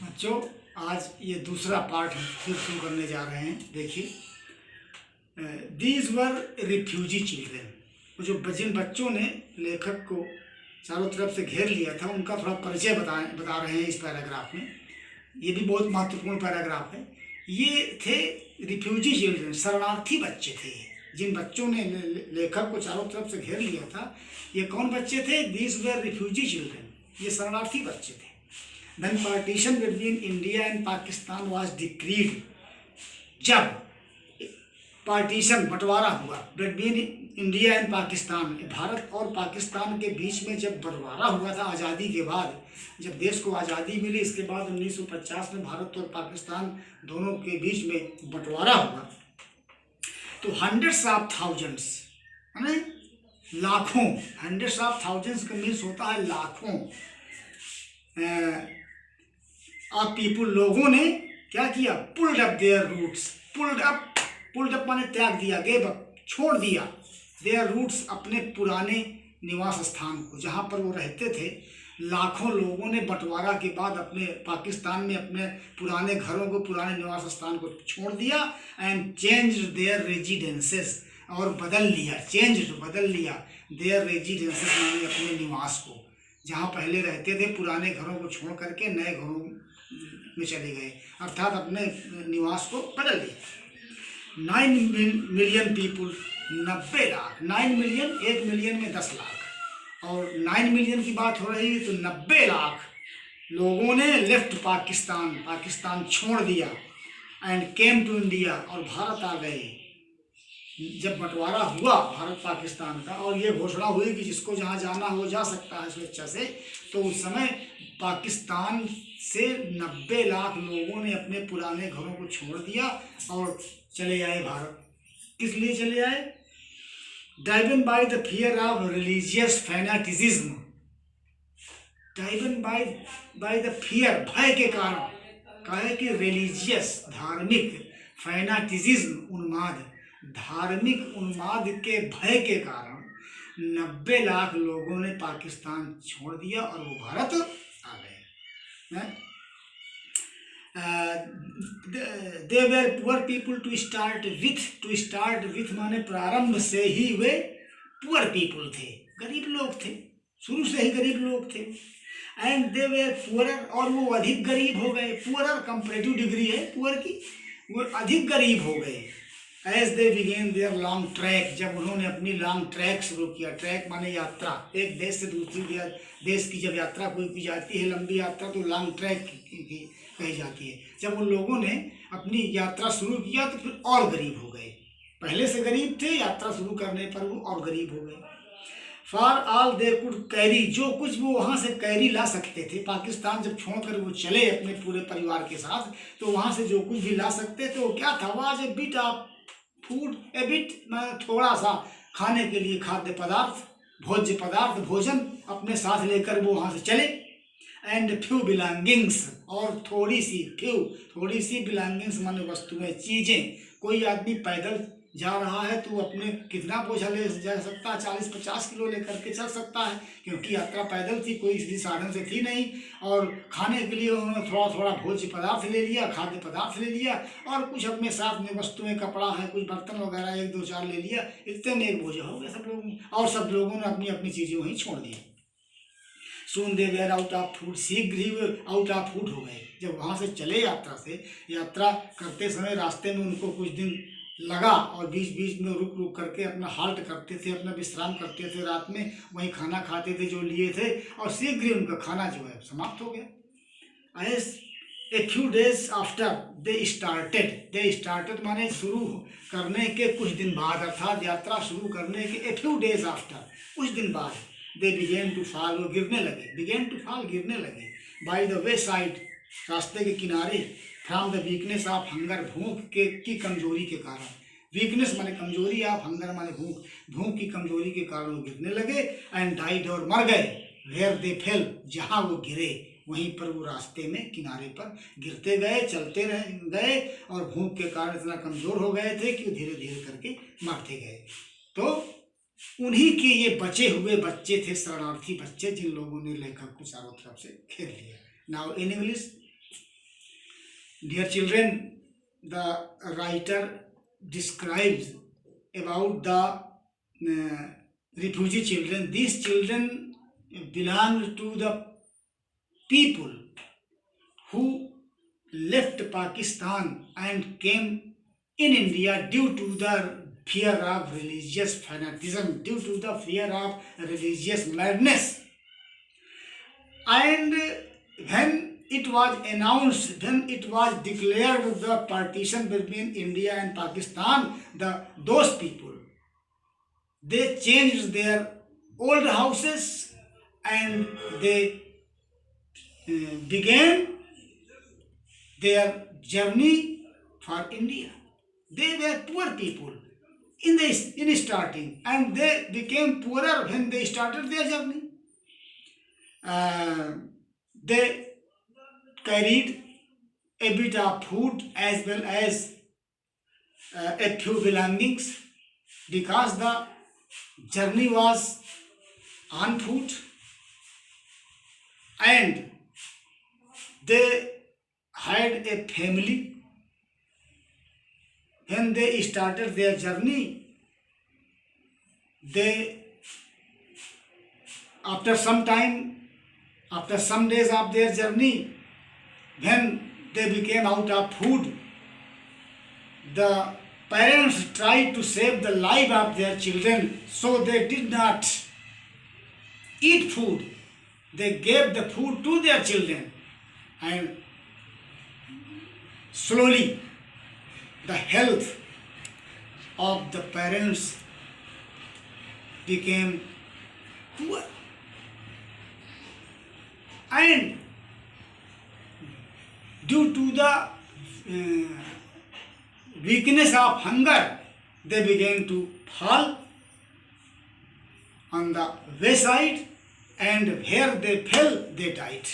बच्चों, आज ये दूसरा पार्ट हम फिर शुरू करने जा रहे हैं। देखिए, दीज वर रिफ्यूजी चिल्ड्रेन। जो जिन बच्चों ने लेखक को चारों तरफ से घेर लिया था, उनका थोड़ा परिचय बता रहे हैं इस पैराग्राफ में। ये भी बहुत महत्वपूर्ण पैराग्राफ है। ये थे रिफ्यूजी चिल्ड्रेन, शरणार्थी बच्चे थे। जिन बच्चों ने लेखक को चारों तरफ से घेर लिया था, ये कौन बच्चे थे? दीज वर रिफ्यूजी चिल्ड्रेन, ये शरणार्थी बच्चे थे। When partition between India and Pakistan was decreed, जब पार्टीशन बंटवारा हुआ between India and Pakistan, Bharat और पाकिस्तान के बीच में जब बंटवारा हुआ था आज़ादी के बाद, जब देश को आज़ादी मिली, इसके बाद 1950 में भारत और पाकिस्तान दोनों के बीच में बंटवारा हुआ, तो हंड्रेड्स ऑफ थाउजेंड्स, है लाखों, हंड्रेड्स ऑफ थाउजेंड्स का मीन्स होता है लाखों आप पीपुल, लोगों ने क्या किया? Pulled up their roots, pulled up माने त्याग दिया, गेव अप, छोड़ दिया, देयर रूट्स, अपने पुराने निवास स्थान को, जहाँ पर वो रहते थे। लाखों लोगों ने बंटवारा के बाद अपने पाकिस्तान में अपने पुराने घरों को, पुराने निवास स्थान को छोड़ दिया। एंड चेंज देयर रेजिडेंसेस, और बदल लिया देयर रेजिडेंसेस माने अपने निवास को, जहाँ पहले रहते थे पुराने घरों को छोड़ करके नए घरों में चले गए, अर्थात अपने निवास को बदल दिया। 9 million people, 90 lakh, 9 million, 1 million में 10 लाख, और 9 मिलियन की बात हो रही है तो 90 लाख लोगों ने लेफ्ट पाकिस्तान छोड़ दिया। एंड केम टू इंडिया, और भारत आ गए। जब बंटवारा हुआ भारत पाकिस्तान का और ये घोषणा हुई कि जिसको जहाँ जाना हो जा सकता है स्वेच्छा से, तो उस समय पाकिस्तान से 90 लाख लोगों ने अपने पुराने घरों को छोड़ दिया और चले आए भारत। किस लिए चले आए? Driven by the fear of religious fanaticism, driven by the fear, भय के कारण, कहे कि रिलीजियस, धार्मिक, फैनाटिज्म, उन्माद, धार्मिक उन्माद के भय के कारण 90 लाख लोगों ने पाकिस्तान छोड़ दिया और वो भारत आ गए। They were poor people to start with माने प्रारंभ से ही वे पुअर पीपुल थे, गरीब लोग थे, शुरू से ही गरीब लोग थे। एंड दे वेर पुअरर, और वो अधिक गरीब हो गए। पुअरर कंपैरेटिव डिग्री है पुअर की, वो अधिक गरीब हो गए। As they began their long track, जब उन्होंने अपनी लॉन्ग ट्रैक शुरू किया। ट्रैक माने यात्रा, एक देश से दूसरी देश की जब यात्रा कोई की जाती है, लंबी यात्रा, तो लॉन्ग ट्रैक कही जाती है। जब उन लोगों ने अपनी यात्रा शुरू किया तो फिर और गरीब हो गए। पहले से गरीब थे, यात्रा शुरू करने पर वो और गरीब हो गए। For all they could carry, जो कुछ वो वहाँ से कैरी ला सकते थे, पाकिस्तान जब छोड़कर वो चले अपने पूरे परिवार के साथ, तो वहाँ से जो कुछ भी ला सकते थे वो क्या था? Was a bit of food, A bit, थोड़ा सा खाने के लिए खाद्य पदार्थ, भोज्य पदार्थ, भोजन अपने साथ लेकर वो वहाँ से चले। एंड फ्यू बिलोंगिंग्स, और थोड़ी सी बिलोंगिंग्स माने वस्तुएं, चीज़ें। कोई आदमी पैदल जा रहा है तो अपने कितना बोझा ले जा सकता है? 40-50 किलो लेकर के चल सकता है, क्योंकि यात्रा पैदल थी, कोई इसलिए साधन से थी नहीं। और खाने के लिए उन्होंने थोड़ा भोज्य पदार्थ ले लिया, खाद्य पदार्थ ले लिया, और कुछ अपने साथ में वस्तुएं, कपड़ा है, कुछ बर्तन वगैरह 1-2-4 ले लिया। इतने में एक बोझा हो गया सब लोगों, और सब लोगों ने अपनी अपनी चीज़ें वहीं छोड़ दी। सून दे वेयर आउट ऑफ फूड, शीघ्र ही आउट ऑफ फूड हो गए। जब वहाँ से चले यात्रा करते समय रास्ते में उनको कुछ दिन लगा, और बीच में रुक करके अपना हाल्ट करते थे, अपना विश्राम करते थे, रात में वहीं खाना खाते थे जो लिए थे, और शीघ्र ही उनका खाना जो है समाप्त हो गया। As a few days after they started माने शुरू करने के कुछ दिन बाद, अर्थात यात्रा शुरू करने के ए फ्यू डेज आफ्टर, कुछ दिन बाद, दे बिगेन टू फॉल, वो गिरने लगे। बाय द वे साइड, रास्ते के किनारे। From the weakness of hunger, भूख की कमजोरी के कारण। वीकनेस माने कमजोरी, ऑफ हंगर माने भूख की कमजोरी के कारण वो गिरने लगे। एंड डाइड, और मर गए। वेयर दे फेल, जहाँ वो गिरे वहीं पर वो रास्ते में किनारे पर गिरते गए, चलते गए, और भूख के कारण इतना कमजोर हो गए थे कि धीरे धीरे करके मरते गए। तो उन्हीं के ये बचे हुए बच्चे थे, शरणार्थी बच्चे, जिन लोगों ने लेखक को चारों तरफ से घेर लिया। Now in English, Dear children, the writer describes about the refugee children. These children belong to the people who left Pakistan and came in India due to the fear of religious fanaticism, due to the fear of religious madness. And when it was announced, when it was declared the partition between India and Pakistan, those people, they changed their old houses and they began their journey for India. They were poor people in starting, and they became poorer when they started their journey. They carried a bit of food as well as a few belongings, because the journey was on foot, and they had a family. When they started their journey, they, after some time, after some days of their journey, when they became out of food, the parents tried to save the life of their children, so they did not eat food. They gave the food to their children, and slowly the health of the parents became poor. And due to the weakness of hunger, they began to fall on the wayside, and where they fell, they died.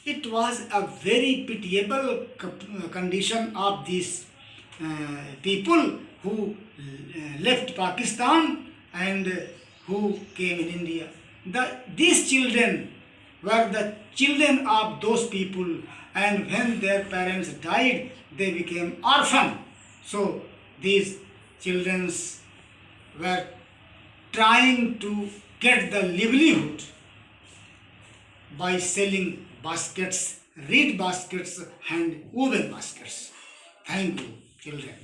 It was a very pitiable condition of these people who left Pakistan and who came in India. These children were the children of those people, and when their parents died, they became orphan. So these children were trying to get the livelihood by selling baskets, reed baskets and woven baskets. Thank you, children.